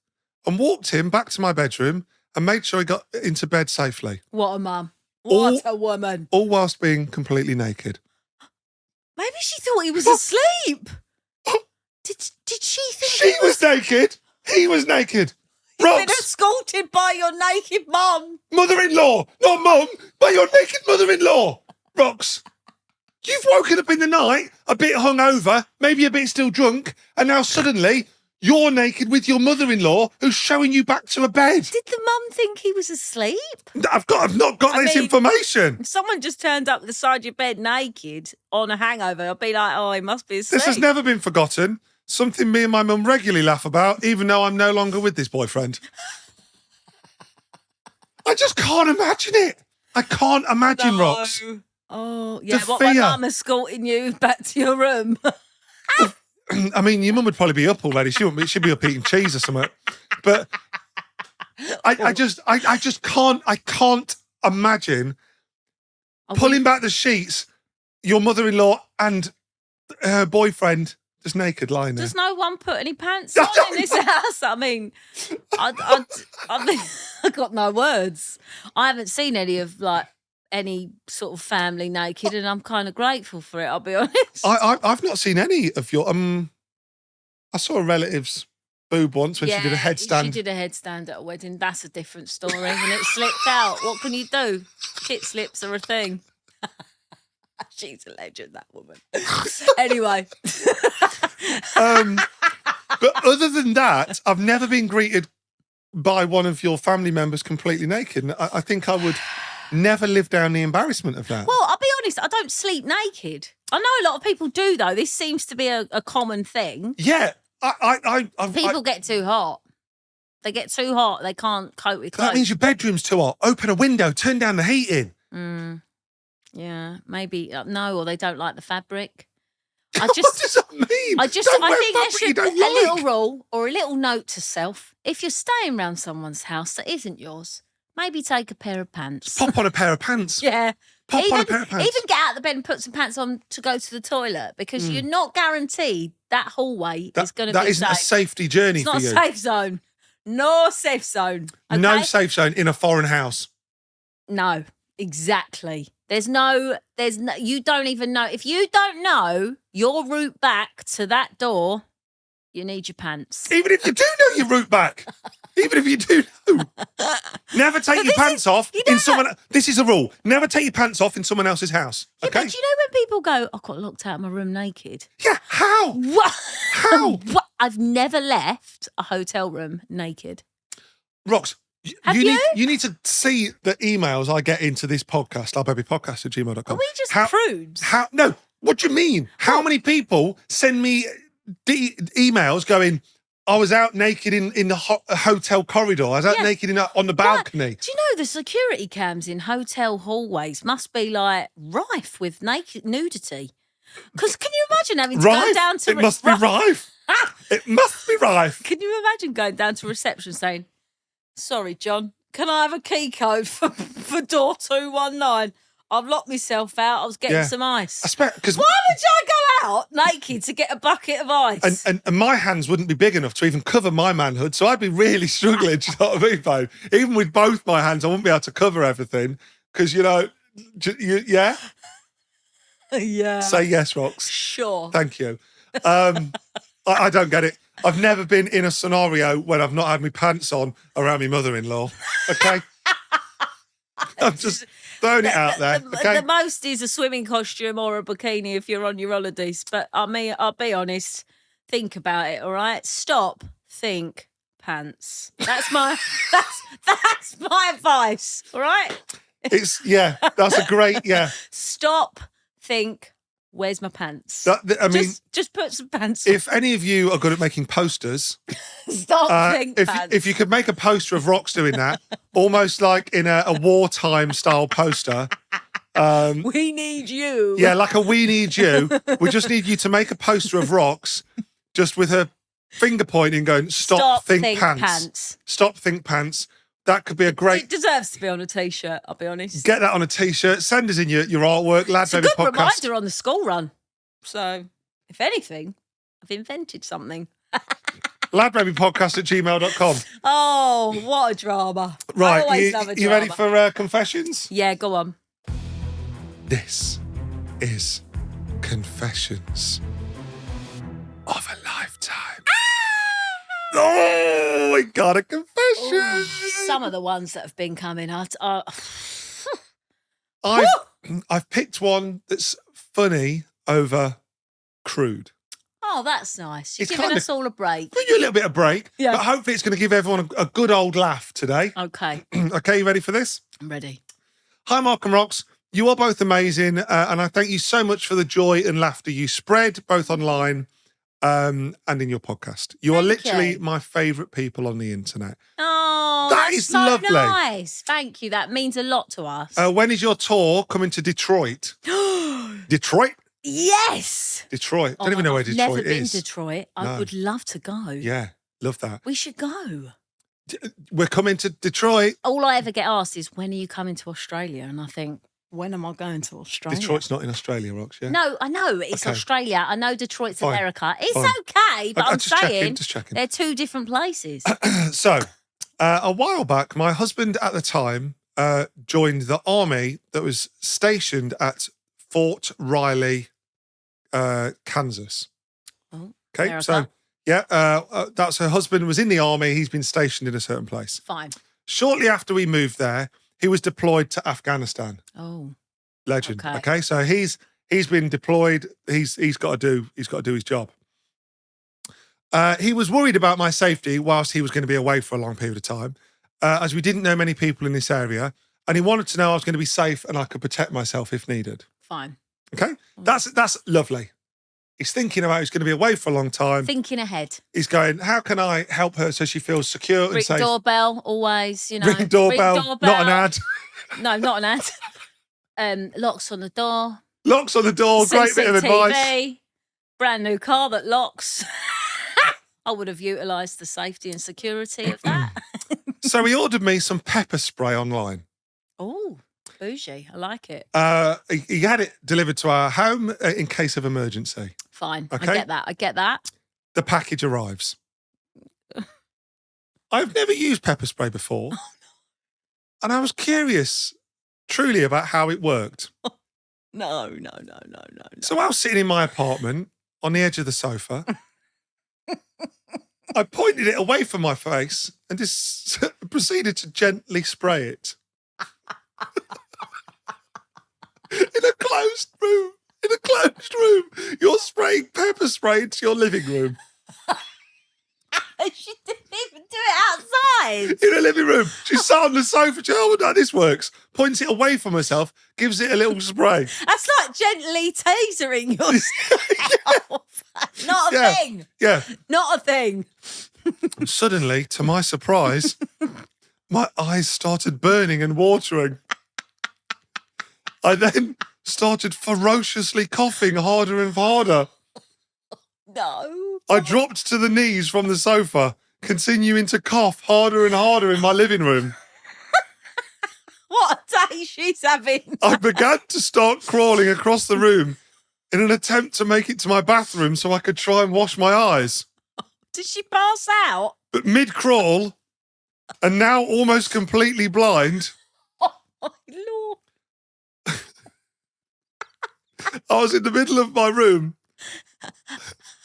and walked him back to my bedroom and made sure he got into bed safely. What a mum. What a woman. All whilst being completely naked. Maybe she thought he was asleep. Did she think she was naked? He was naked. You've been escorted by your naked mum. Mother-in-law, not mum, by your naked mother-in-law. Rox, you've woken up in the night, a bit hungover, maybe a bit still drunk, and now suddenly you're naked with your mother-in-law who's showing you back to a bed. Did the mum think he was asleep? I've not got this information. If someone just turned up at the side of your bed naked on a hangover, I'd be like, oh, he must be asleep. This has never been forgotten. Something me and my mum regularly laugh about, even though I'm no longer with this boyfriend. I just can't imagine it. I can't imagine, Rox. Oh, yeah. What, my mum escorting you back to your room? I mean, your mum would probably be up already. She'd be up eating cheese or something. But I just can't imagine pulling back the sheets, your mother-in-law and her boyfriend just naked lying there. Does no one put any pants on in this house? I mean, I got no words. I haven't seen any sort of family naked, and I'm kind of grateful for it, I'll be honest. I've not seen any of your I saw a relative's boob once when she did a headstand. She did a headstand at a wedding. That's a different story. And it slipped out. What can you do? Tit slips are a thing. She's a legend, that woman. Anyway. But other than that, I've never been greeted by one of your family members completely naked. And I think I would never live down the embarrassment of that. Well, I'll be honest, I don't sleep naked. I know a lot of people do, though. This seems to be a common thing. Yeah. People get too hot. They get too hot. They can't cope with clothes. That means your bedroom's too hot. Open a window. Turn down the heating. Yeah, maybe. No, or they don't like the fabric. What does that mean? I think there should be a little rule or a little note to self. If you're staying around someone's house that isn't yours, maybe take a pair of pants. Pop on a pair of pants. Yeah. Pop on a pair of pants. Even get out of the bed and put some pants on to go to the toilet, because you're not guaranteed that hallway is going to be safe. That isn't a safety journey for you. It's not a safe zone. No safe zone. Okay? No safe zone in a foreign house. No, exactly. You don't even know. If you don't know your route back to that door, you need your pants. Even if you do know your route back. Even if you do know. Never take your pants off in someone. This is a rule. Never take your pants off in someone else's house. Okay? Yeah, but do you know when people go, I got locked out of my room naked? Yeah, how? What? How? What? I've never left a hotel room naked. Rox, you need to see the emails I get into this podcast, LadBabyPodcast@gmail.com. Are we just prudes? No, what do you mean? How many people send me emails going, I was out naked in the hotel corridor. I was out naked on the balcony. Right. Do you know the security cams in hotel hallways must be like rife with nudity? Because can you imagine having to go down to... It must be rife. It must be rife. Can you imagine going down to reception saying, sorry, John, can I have a key code for door 219? I've locked myself out. I was getting some ice. Why would I go out naked to get a bucket of ice? And my hands wouldn't be big enough to even cover my manhood, so I'd be really struggling, do you know what I mean, babe? Even with both my hands, I wouldn't be able to cover everything because, yeah? Yeah. Say yes, Rox. Sure. Thank you. I don't get it. I've never been in a scenario when I've not had my pants on around my mother-in-law, okay? I'm just throwing it out there, okay? The most is a swimming costume or a bikini if you're on your holidays. But I mean, I'll be honest, think about it, all right? Stop, think, pants. That's my advice, all right? That's a great, Stop, think, Where's my pants? I mean, just put some pants on. if any of you are good at making posters, Stop think pants. if you could make a poster of Rox doing that, almost like in a wartime style poster. We need you. Yeah, like a we need you. We just need you to make a poster of Rox just with her finger pointing going, stop think pants. Stop think pants. That could be a great... It deserves to be on a T-shirt, I'll be honest. Get that on a T-shirt. Send us in your artwork. LadBaby It's a good podcast. reminder on the school run. So, if anything, I've invented something. LadBabypodcast@gmail.com. Oh, what a drama. Right, I always love a you ready drama. for confessions? Yeah, go on. This is Confessions of a Lifetime. Oh, we got a confession. Ooh, some of the ones that have been coming out are... I've picked one that's funny over crude. Oh, that's nice. You're It's giving kind us all a break. Give you a little bit of break, Yeah. but hopefully it's going to give everyone a good old laugh today. Okay, Okay, you ready for this? I'm ready. Hi, Mark and Rox. You are both amazing, and I thank you so much for the joy and laughter you spread, both online and in your podcast. You are Thank literally you. my favourite people on the internet. Oh, That that's is so lovely. nice. Thank you. That means a lot to us. When is your tour coming to Detroit? Detroit? Yes. Detroit. Oh Don't even my know where God, Detroit Never been is. to Detroit. I No. would love to go. Yeah, love that. We should go. We're coming to Detroit. All I ever get asked is, when are you coming to Australia? And I think, when am I going to Australia? Detroit's not in Australia, Rox, yeah? No, I know it's Okay. Australia. I know Detroit's Fine. America. It's Fine. okay, but I'm just saying just checking. they're two different places. So, a while back, my husband at the time joined the army that was stationed at Fort Riley, Kansas. Oh, Okay, America. so yeah, that's her husband was in the army. He's been stationed in a certain place. Fine. Shortly after we moved there, he was deployed to Afghanistan. Oh, Legend. Okay. Okay, so he's been deployed. He's got to do his job. He was worried about my safety whilst he was going to be away for a long period of time, as we didn't know many people in this area, and he wanted to know I was going to be safe and I could protect myself if needed. fine. Okay, that's lovely. He's thinking about he's going to be away for a long time. Thinking ahead. He's going, how can I help her so she feels secure and Ring safe? doorbell, always, you know. Ring doorbell, not an ad. No, not an ad. Locks on the door. Locks on the door, great bit of advice. CCTV, brand new car that locks. I would have utilised the safety and security of that. So he ordered me some pepper spray online. Oh, bougie. I like it. He had it delivered to our home in case of emergency. Fine. Okay. I get that. The package arrives. I've never used pepper spray before. And I was curious, truly, about how it worked. No. So I was sitting in my apartment on the edge of the sofa. I pointed it away from my face and just proceeded to gently spray it. In a closed room. You're spraying pepper spray into your living room. She didn't even do it outside. In a living room. She sat on the sofa. She, oh, no, this works. Points it away from herself, gives it a little spray. That's like gently tasering yourself. Not a thing. Yeah. Not a thing. And suddenly, to my surprise, my eyes started burning and watering. I then started ferociously coughing harder and harder. No. I dropped to the knees from the sofa, continuing to cough harder and harder in my living room. What a day she's having. I began to start crawling across the room in an attempt to make it to my bathroom so I could try and wash my eyes. Did she pass out? But mid-crawl, and now almost completely blind, Oh, my Lord. I was in the middle of my room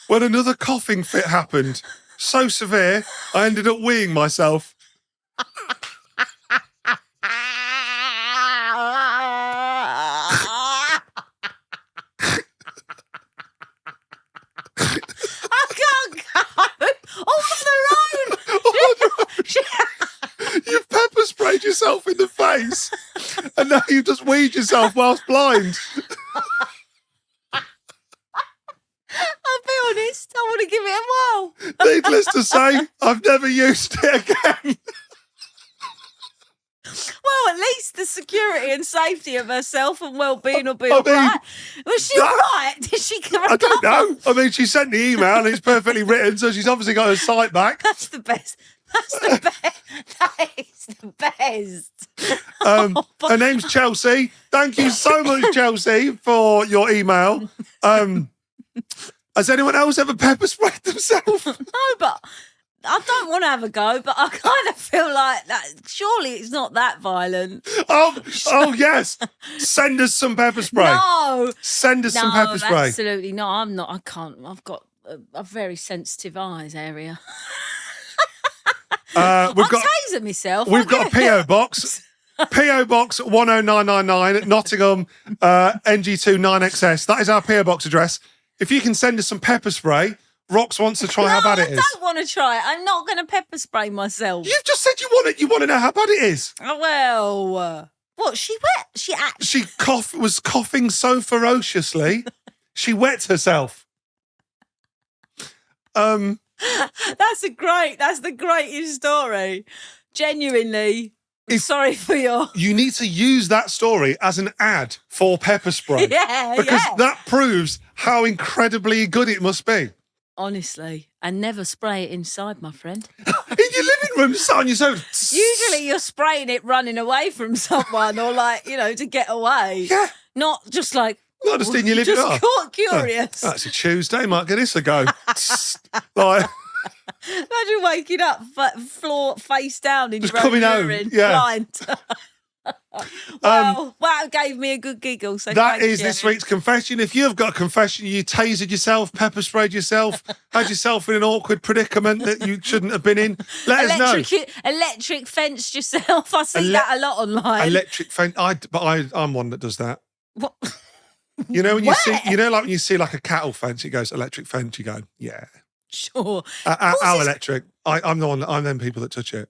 when another coughing fit happened. So severe, I ended up weeing myself. I can't go. All on the road. You've pepper sprayed yourself in the face, and now you've just weed yourself whilst blind. want to give it a whirl. Needless to say, I've never used it again. Well, at least the security and safety of herself and well-being will be I all mean, right. Was she all right? Did she recover? I don't know. I mean, she sent the email and it's perfectly written, so she's obviously got her sight back. That's the best. That's the best. That is the best. Her name's Chelsea. Thank you so much, Chelsea, for your email. Has anyone else ever pepper sprayed themselves? No, but I don't want to have a go, but I kind of feel like that. Surely it's not that violent. Oh yes. Send us some pepper spray. No. Send us some pepper spray. Absolutely not. I'm not. I can't. I've got a very sensitive eyes area. We've got taser myself. We've got a PO box. PO Box 10999 Nottingham, NG2 9XS. That is our PO Box address. If you can send us some pepper spray, Rox wants to try how bad it is. I don't want to try it. I'm not going to pepper spray myself. You've just said you want it. You want to know how bad it is. Well, what? She wet? She actually. She was coughing so ferociously, she wet herself. That's the greatest story. Genuinely. Sorry for your. You need to use that story as an ad for pepper spray. Yeah, because that proves how incredibly good it must be. Honestly, and never spray it inside, my friend. In your living room, sat on your sofa. Usually you're spraying it running away from someone or to get away. Yeah. Not just like. Not just in your living room. Just curious. That's a Tuesday, might give this a go. Like. Imagine waking up floor face down in just your coming own home, urine, yeah. blind. Well, that gave me a good giggle. So that is you. this week's confession. If you've got a confession, you tasered yourself, pepper sprayed yourself, had yourself in an awkward predicament that you shouldn't have been in, let us know. Electric fenced yourself. I see that a lot online. Electric fence. I'm one that does that. What? You know when you see, like when you see like a cattle fence, it goes electric fence. You go, yeah. Sure. Our electric. I'm the one. I'm them people that touch it.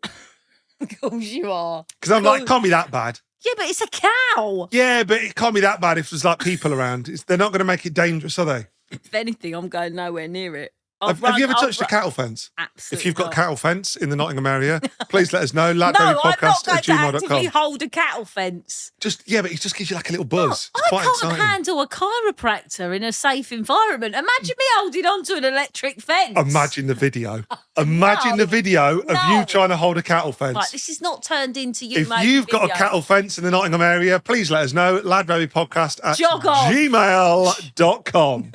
Of course you are. Because I'm like, it can't be that bad. Yeah, but it's a cow. Yeah, but it can't be that bad if there's like people around. They're not going to make it dangerous, are they? If anything, I'm going nowhere near it. Have you ever touched a cattle fence? Absolutely. If you've got a cattle fence in the Nottingham area, please let us know. No, I'm not going to LadBabyPodcast@gmail.com. actively hold a cattle fence. But it just gives you like a little buzz. It's I quite can't exciting. handle a chiropractor in a safe environment. Imagine me holding onto an electric fence. Imagine the video. Imagine the video of you trying to hold a cattle fence. Right, this is not turned into you. If you've got a cattle fence in the Nottingham area, please let us know. LadBabyPodcast@gmail.com.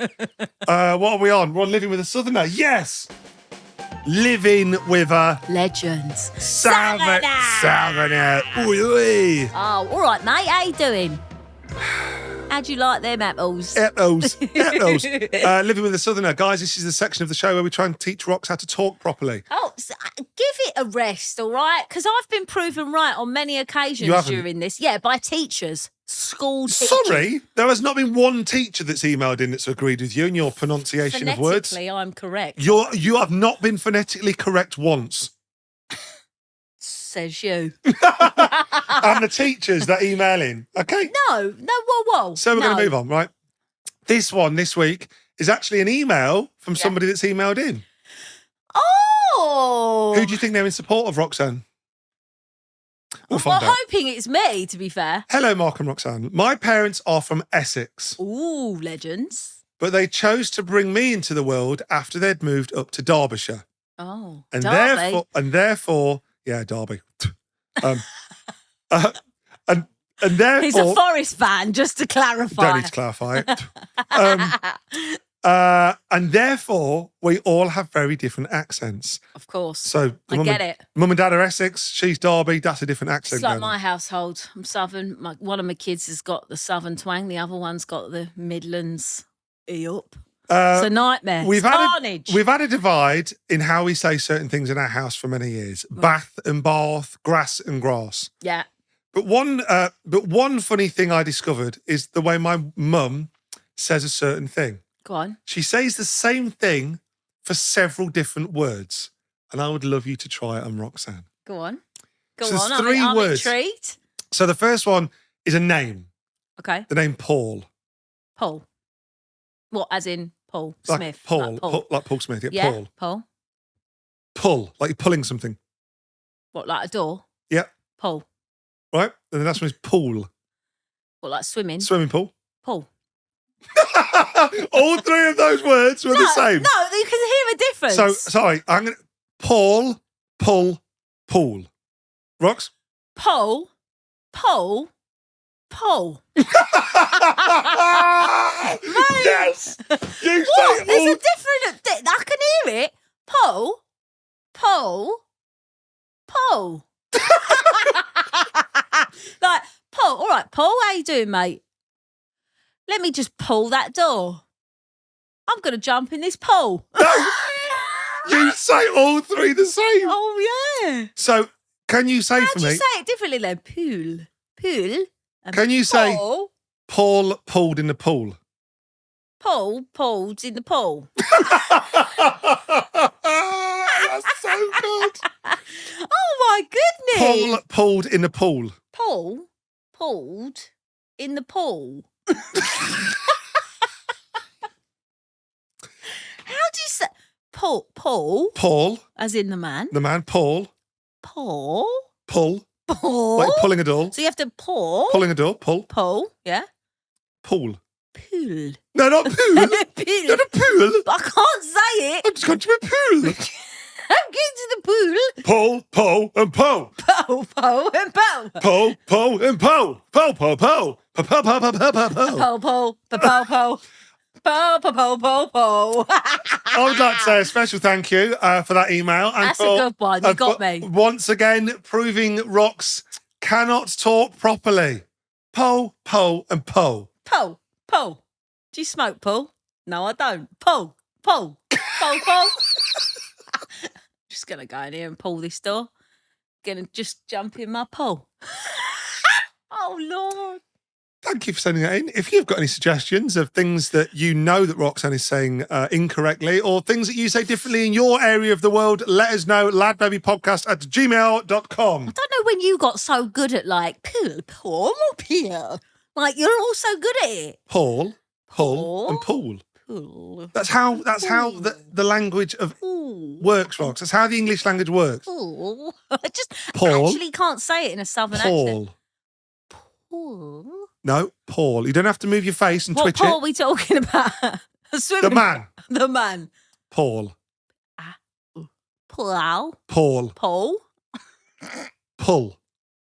What are we on? We're on Living with a Southerner. Yes. Living with a legend. Southerner. Oi, oi. Oh, all right, mate. How you doing? How'd you like them apples? Apples. Living with a Southerner. Guys, this is the section of the show where we try and teach Rox how to talk properly. Oh, give it a rest, all right? Because I've been proven right on many occasions during this. Yeah, by teachers. School teachers. Sorry, there has not been one teacher that's emailed in that's agreed with you in your pronunciation of words. Phonetically, I'm correct. You have not been phonetically correct once. Says you. And the teachers that email in, okay? No, whoa. So we're going to move on, right? This one this week is actually an email from somebody that's emailed in. Oh! Who do you think they're in support of, Roxanne? Well, hoping it's me, to be fair. Hello, Mark and Roxanne. My parents are from Essex. Ooh, legends. But they chose to bring me into the world after they'd moved up to Derbyshire. Oh, and Derby. therefore, yeah, Derby. And therefore, he's a Forest fan, just to clarify. Don't need to clarify it. And therefore, we all have very different accents. Of course. So I get it. Mum and Dad are Essex. She's Derby. That's a different accent. It's like my household. I'm Southern. One of my kids has got the Southern twang. The other one's got the Midlands. Yup. It's a nightmare. We've had a divide in how we say certain things in our house for many years. Right. Bath and bath, grass and grass. Yeah. But one funny thing I discovered is the way my mum says a certain thing. Go on. She says the same thing for several different words. And I would love you to try it on Roxanne. Go on. There's three words. I'm intrigued. So the first one is a name. Okay. The name Paul. Paul. What, as in Paul Like Smith. Paul. Like Paul. Like Paul Smith. Yeah, Yeah, Paul. Paul. Pull. Like you're pulling something. What, like a door? Yeah. Paul. Right? And the last one is pool. What, like swimming? Swimming pool. Paul. All three of those words were the same. No, you can hear a difference. So, sorry, I'm going to... Paul, pull, pool. Rox? Paul. Yes! You What? say There's all... a different... I can hear it. Paul. Like, Paul. All right, Paul, how you doing, mate? Let me just pull that door. I'm going to jump in this pool. No! You say all three the same. Oh, yeah. So, can you say How for do me... you say it differently then? Pool. And Can you say... Paul. Paul pulled in the pool? Paul pulled in the pool. That's so good. Oh, my goodness. Paul pulled in the pool. Paul pulled in the pool. How do you say Paul? Paul, As in the man. the man, Paul, Paul. pull, Paul. like pulling a door. So you have to Pulling a door, pull, yeah. pool. Pool. No, not pool. Pool. Not a pool. But I can't say it. I'm just going to a pool. I'm getting to the pool. Pull, pull, and pull. Pow, and pow. Pull, pull, and pull. Pull, pull, pull. Pull, pull, pull, pull, pull, pull, pull. Pow, pow, pow, pow. Pow, pow, pow, pow, pow. I would like to say a special thank you for that email. And That's a for, good one. You got for me. Once again, proving Rox cannot talk properly. Pull, pull, and pull. Paul. Do you smoke, Paul? No, I don't. Paul. Just going to go in here and pull this door. Going to just jump in my pool. Oh, Lord. Thank you for sending that in. If you've got any suggestions of things that you know that Roxanne is saying incorrectly or things that you say differently in your area of the world, let us know. ladbabypodcast@gmail.com. I don't know when you got so good at like, Paul. Like, you're all so good at it. Paul, pull, Paul? and pool. Pool. That's how the language of Pool. works, Rox. That's how the English language works. Pool. I just Paul. actually can't say it in a southern accent. Paul. Paul. No, Paul. You don't have to move your face and What twitch Paul are it. we talking about? A swimming The man. The man. Paul. Plow. Paul. Paul. Pull.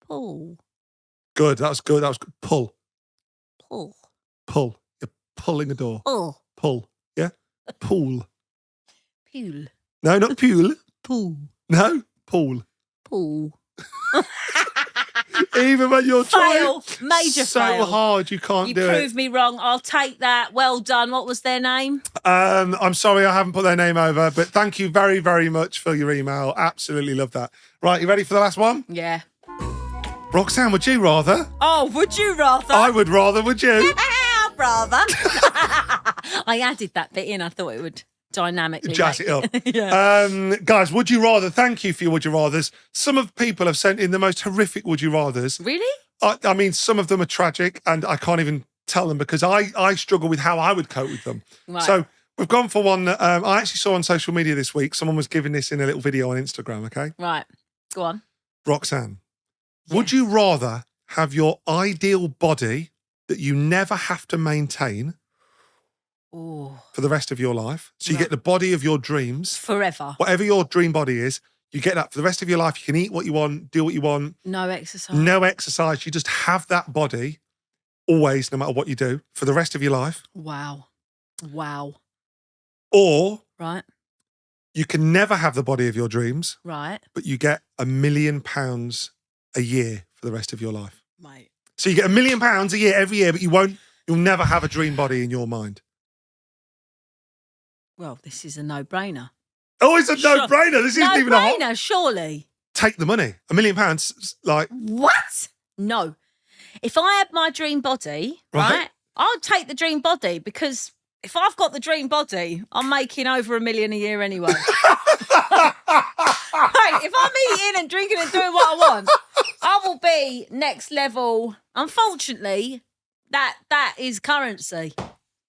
Paul. Good. That was good. That was good. Pull. Paul. Pull. You're pulling a door. Oh. Pull. Yeah? Pool. Pool. No, not pool. Pool. No, pool. Pool. Even when you're Fail. trying Major so fail. hard, you can't You do proved me wrong. I'll take that. Well done. What was their name? it. I'm sorry I haven't put their name over, but thank you very, very much for your email. Absolutely love that. Right, you ready for the last one? Yeah. Roxanne, would you rather? Oh, would you rather? I would rather, would you? Rather. I added that bit in. I thought it would dynamically Jazz make it up. Yeah. Guys, would you rather? Thank you for your would you rathers. Some of people have sent in the most horrific would you rathers. Really? I mean, some of them are tragic and I can't even tell them because I struggle with how I would cope with them. Right. So we've gone for one that I actually saw on social media this week. Someone was giving this in a little video on Instagram, okay? Right. Go on. Roxanne, would you rather have your ideal body that you never have to maintain Ooh. for the rest of your life? So you Right. get the body of your dreams. Forever. Whatever your dream body is, you get that for the rest of your life. You can eat what you want, do what you want. No exercise. No exercise. You just have that body always, no matter what you do, for the rest of your life. Wow. Or Right. you can never have the body of your dreams, Right. but you get £1 million a year for the rest of your life. Mate. So you get £1 million a year every year, but you'll never have a dream body in your mind. Well, this is a no-brainer. Oh, it's a no-brainer. This isn't even a hot. No-brainer, surely. Take the money. £1 million, like, What? No. If I had my dream body, right, I'd take the dream body because if I've got the dream body, I'm making over $1 million a year anyway. Right, if I'm eating and drinking and doing what I want, I will be next level. Unfortunately, that is currency.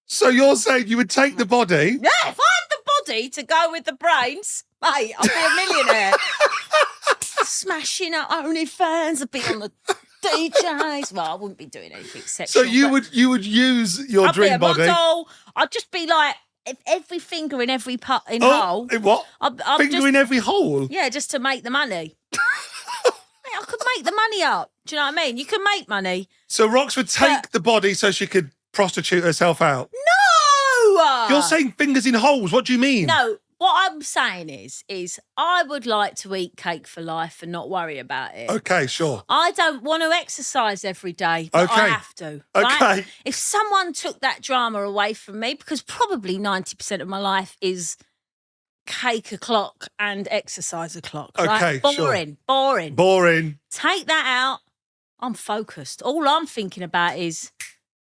So you're saying you would take the body? Yeah, if I had the body to go with the brains, mate, I'd be a millionaire. Smashing up OnlyFans, I'd be on the DJs. Well, I wouldn't be doing anything sexual. So you would use your I'd dream be a body? model. I'd just be like every finger in every hole. In what? I'd Finger just, in every hole? Yeah, just to make the money. Mate, I could make the money up. Do you know what I mean? You can make money. So Rox would take the body so she could prostitute herself out? No! You're saying fingers in holes. What do you mean? No. What I'm saying is I would like to eat cake for life and not worry about it. Okay, sure. I don't want to exercise every day, but I have to. Right? Okay. If someone took that drama away from me, because probably 90% of my life is cake o'clock and exercise o'clock. Right? Okay, Boring. Take that out. I'm focused. All I'm thinking about is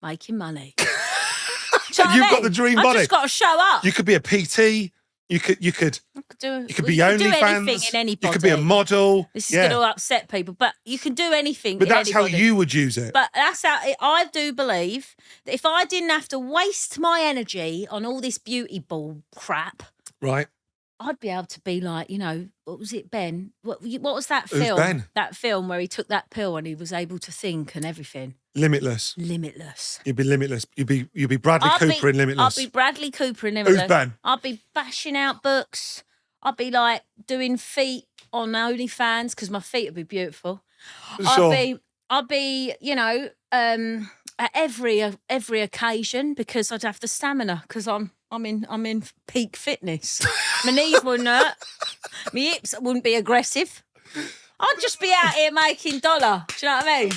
making money. You've got the dream body. I just got to show up. You could be a PT. You could be OnlyFans. Anything in anybody. You could be a model. This is going to upset people, but you can do anything. But that's anybody. how you would use it. But that's how I do believe that if I didn't have to waste my energy on all this beauty ball crap, right, I'd be able to be like, what was it, Ben? What was that Who's film? Ben? That film where he took that pill and he was able to think and everything. Limitless. You'd be limitless. You'd be Bradley Cooper in Limitless. I'd be Bradley Cooper in Limitless. Who's Ben? I'd be bashing out books. I'd be like doing feet on OnlyFans because my feet would be beautiful. Sure. I'd be, at every occasion because I'd have the stamina because I'm in peak fitness. My knees wouldn't hurt. My hips wouldn't be aggressive. I'd just be out here making dollar. Do you know what I mean?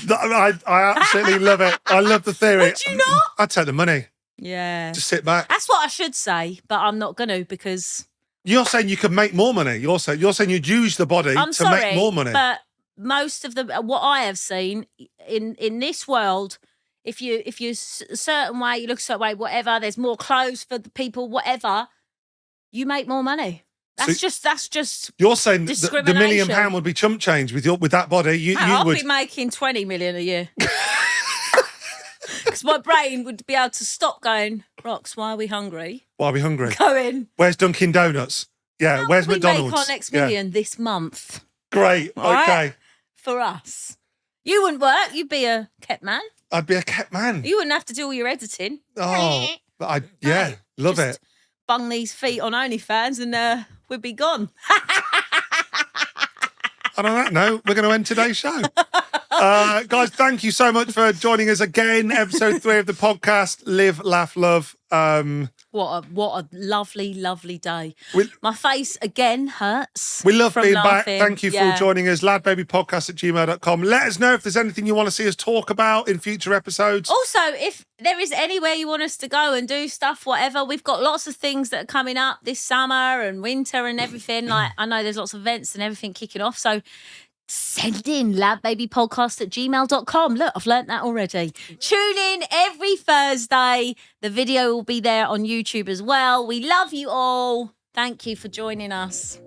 I absolutely love it. I love the theory. Would you not? I'd take the money. Yeah. Just sit back. That's what I should say, but I'm not going to because... You're saying you could make more money. You're saying you'd use the body to make more money. But most of what I have seen in this world, if you're a certain way, you look a certain way, whatever, there's more clothes for the people, whatever, you make more money. That's just you're saying the £1 million would be chump change with that body. I'll be making 20 million a year. Because my brain would be able to stop going, Rox, why are we hungry? Why are we hungry? Going. Where's Dunkin' Donuts? Yeah, How where's can McDonald's? We make our next million this month. Great. All okay. Right? For us. You wouldn't work. You'd be a kept man. I'd be a kept man. You wouldn't have to do all your editing. Oh, love it. Bung these feet on OnlyFans and we'd be gone. And on that note, we're going to end today's show. Guys, thank you so much for joining us again. Episode 3 of the podcast, Live, Laugh, Love. What a lovely, lovely day. My face again hurts. We love being laughing. back. Thank you for joining us. LadBabyPodcast@gmail.com. Let us know if there's anything you want to see us talk about in future episodes. Also, if there is anywhere you want us to go and do stuff, whatever, we've got lots of things that are coming up this summer and winter and everything. Like, I know there's lots of events and everything kicking off. So send in LadBabyPodcast@gmail.com. Look, I've learnt that already. Tune in every Thursday. The video will be there on YouTube as well. We love you all. Thank you for joining us.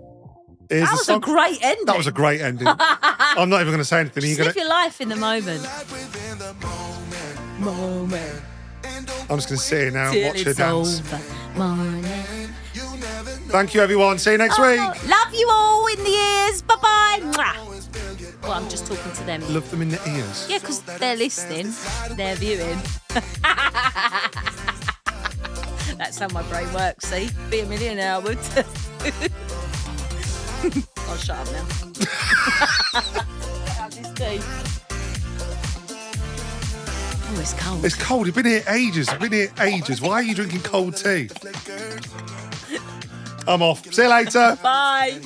That was a great ending. That was a great ending. I'm not even going to say anything. Just live your life in the moment. I'm just going to sit here now and watch her dance. Morning. Thank you, everyone. See you next week. Love you all in the ears. Bye-bye. Mwah. Well, I'm just talking to them. Love them in the ears. Yeah, because they're listening. They're viewing. That's how my brain works, see? Be a millionaire, I would. I'll shut up now. Have this tea. Oh, it's cold. It's cold. You've been here ages. Why are you drinking cold tea? I'm off. See you later. Bye.